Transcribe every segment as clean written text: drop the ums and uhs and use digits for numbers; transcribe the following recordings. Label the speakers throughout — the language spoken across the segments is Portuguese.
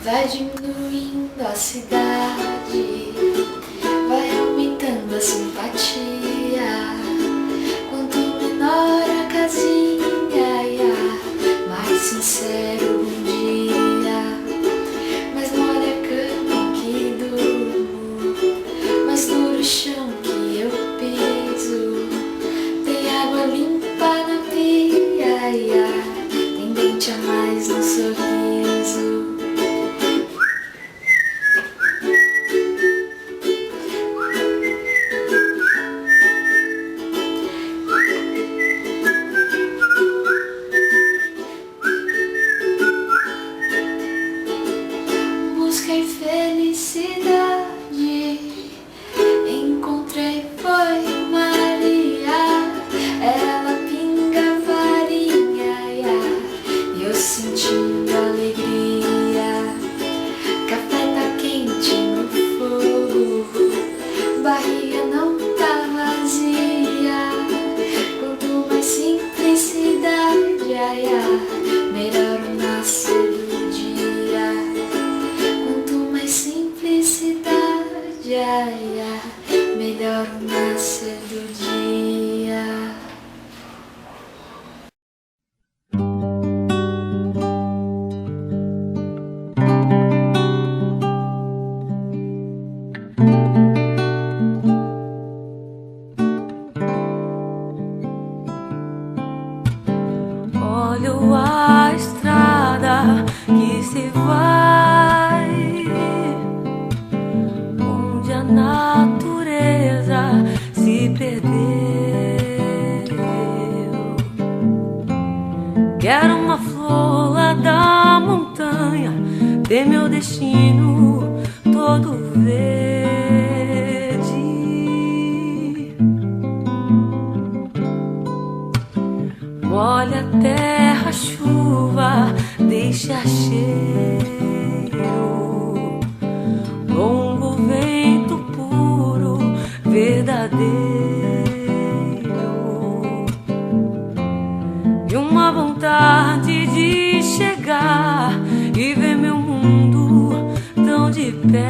Speaker 1: Vai diminuindo a cidade, vai aumentando a simpatia. Quanto menor a casinha, mais sincero um dia. Mais mole a cama em que durmo, mais duro o chão que eu piso. Tem água limpa na pia, tem dente a mais no sorriso. Busquei felicidade, encontrei foi Maria. Ela pinga varinha, e eu sentindo alegria. Café tá quente no fogo, barriga não tá vazia. Quanto mais simplicidade, melhor o nascer do dia. Quanto mais simplicidade, melhor o nascer do dia.
Speaker 2: Olho a estrada que se vai, onde a natureza se perdeu. Quero uma flor lá da montanha, ter meu destino todo verde. Molha a terra, chuva, deixa cheiro. Longo vento puro, verdadeiro. E uma vontade de chegar e ver meu mundo tão de perto.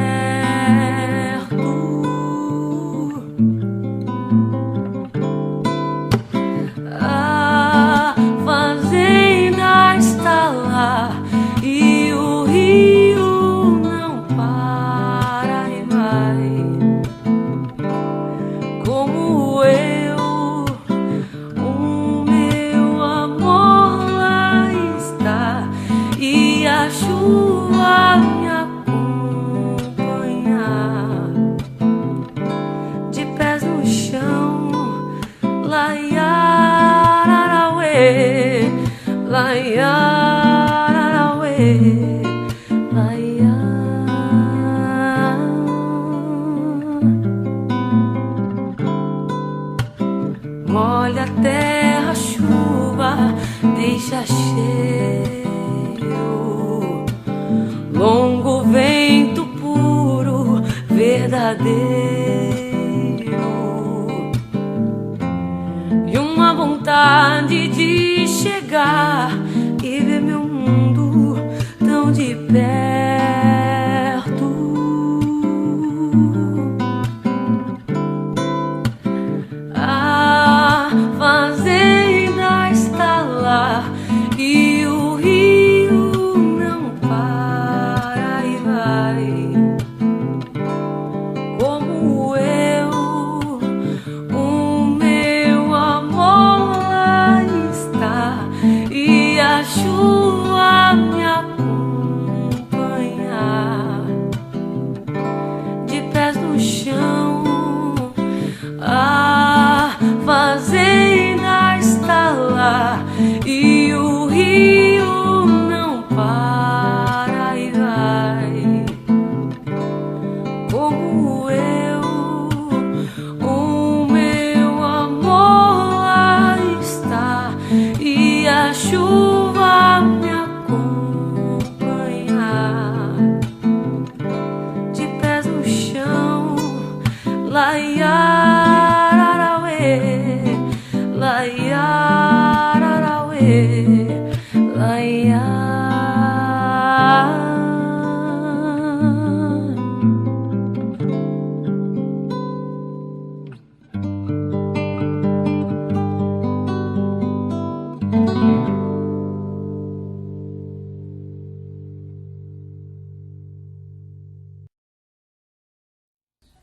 Speaker 2: A fazenda está lá e o rio não para e vai. Como eu, o meu amor lá está e a chuva me acompanha. De pés no chão, laiararauê, laiararauê, laiá. Molha a terra, chuva, deixa cheiro. Longo vento puro, verdadeiro. E uma vontade de chegar e ver meu mundo tão de perto. A fazenda está lá e o rio não para e vai. Como eu, o meu amor lá está e a chuva me acompanha.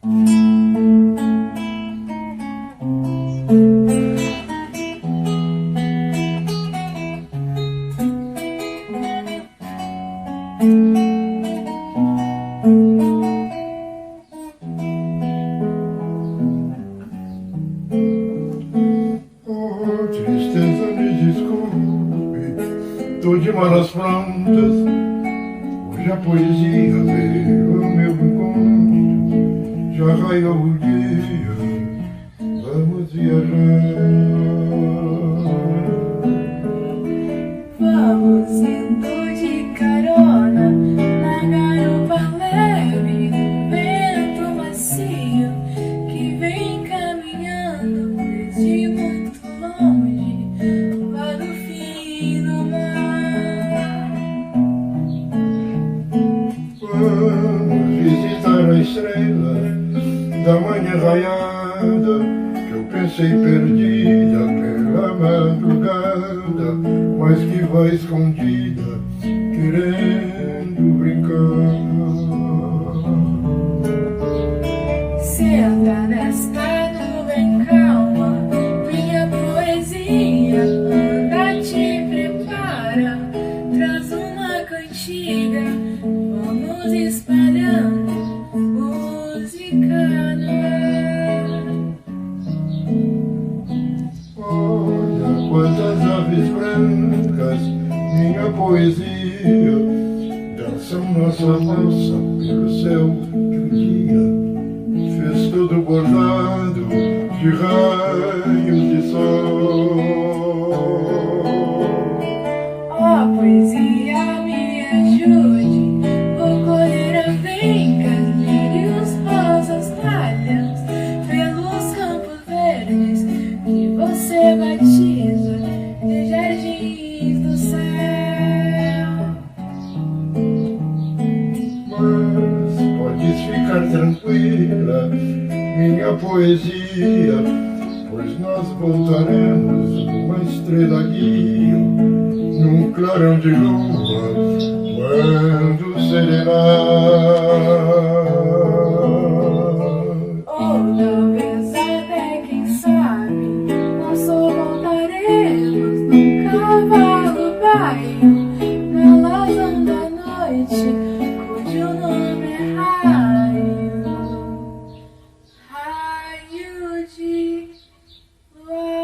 Speaker 3: Tristeza, me desculpe, tô de malas prontas. Hoje a poesia veio ao meu encontro. Já raiou o dia, vamos viajar.
Speaker 2: Vamos indo de carona na garupa leve do vento macio que vem caminhando desde muito longe lá do fim do mar.
Speaker 3: Vamos visitar a estrela da manhã raiada, que eu pensei perdida pela madrugada, mas que vai escondida, querendo brincar.
Speaker 2: Senta nesta nuvem calma, minha poesia anda, te prepara, traz uma cantiga, vamos espalhando música no ar.
Speaker 3: Olha quantas aves brancas, minha poesia, dançam nossa valsa pelo céu que um dia fez todo bordado de raios de sol.
Speaker 2: Ó poesia, me ajude, vou colher avencas, lírios, rosas, talhas, pelos campos verdes que você batiza de jardins do céu.
Speaker 3: Mas podes ficar tranquila, minha poesia, pois nós voltaremos uma estrela guia, num clarão de lua, quando serenar.
Speaker 2: Ou talvez até, quem sabe, nós só voltaremos num cavalo baio, na lazão da noite, cujo nome é raio, raio de luar.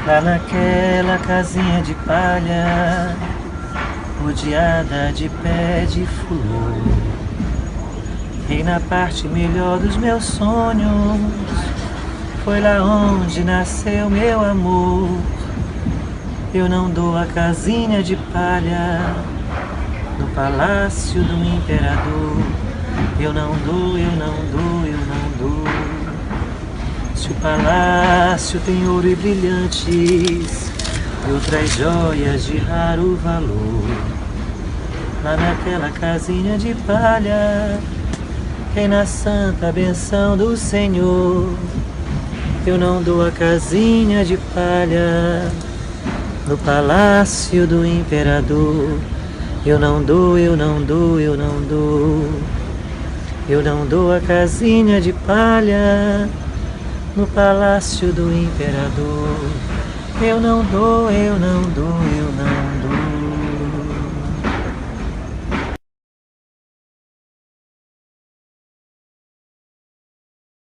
Speaker 4: Lá naquela casinha de palha, rodeada de pé de flor, e na parte melhor dos meus sonhos, foi lá onde nasceu meu amor. Eu não dou a casinha de palha no palácio do imperador. Eu não dou, eu não dou, eu não dou. Se o palácio tem ouro e brilhantes e outras joias de raro valor, lá naquela casinha de palha, reina a santa benção do Senhor. Eu não dou a casinha de palha no palácio do imperador. Eu não dou, eu não dou, eu não dou. Eu não dou a casinha de palha no palácio do imperador. Eu não dou, eu não dou, eu